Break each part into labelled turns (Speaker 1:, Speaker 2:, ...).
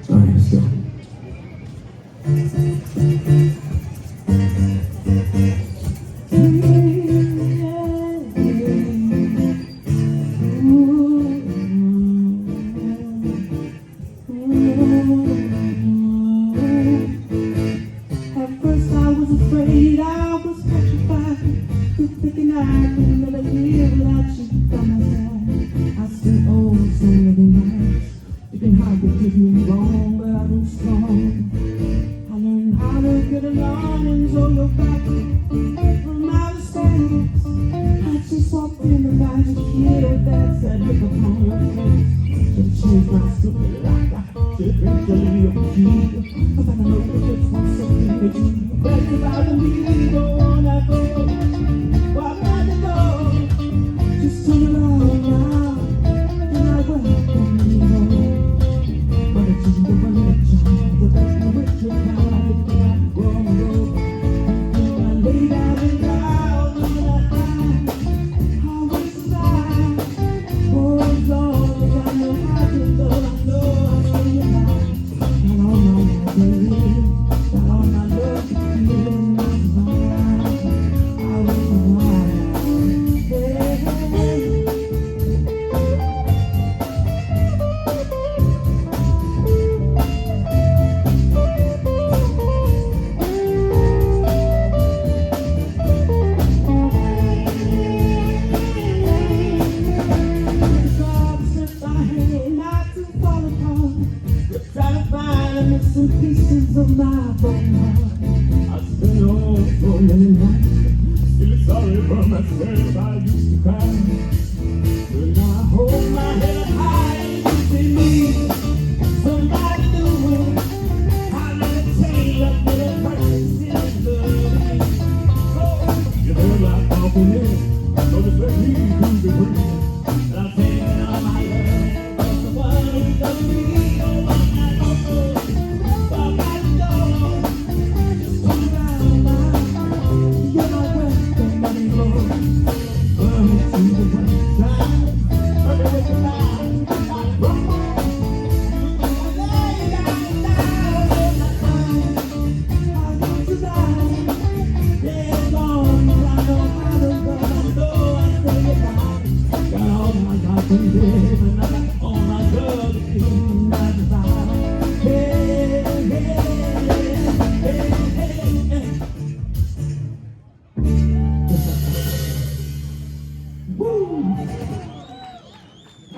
Speaker 1: All right, let's go. At first I was afraid, I was petrified, thinking I could never live without you by my side. I spent so many nights thinking how could do me wrong, but I was strong. I learned how to get along and show your back from outer space. I just walked in the magic here that said look upon your face. Should change my stupid life, I should drink a little key. Cause I know that it's one something that you better about me. Go on, I go, walk by the door. Just turn around now, and I welcome you home. But it's just the one that child, but that's the witch of how I did that wrong road. I lay down and down on that high, how was I? For as long as I know how to go, I know I'll stay alive. Got all my love, baby, got all my love to give, and that's why I was wild. Hey. Missing pieces of my broken heart. I spent so many nights feeling sorry for myself. I used to cry, but now I hold my head high and see me. Somebody do it. I let it change up with a practice in love. So you feel like talking in, so just let me do the free. And I'm taking all my love, but the one who does me.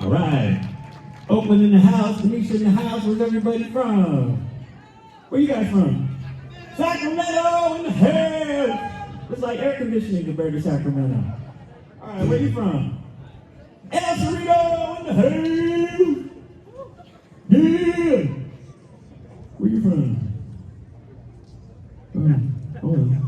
Speaker 1: All right, Oakland in the house, Tanisha in the house. Where's everybody from? Where you guys from? Sacramento in the house. It's like air conditioning compared to Sacramento. All right, where you from? El Cerrito in the house. Yeah. Where you from? Oh,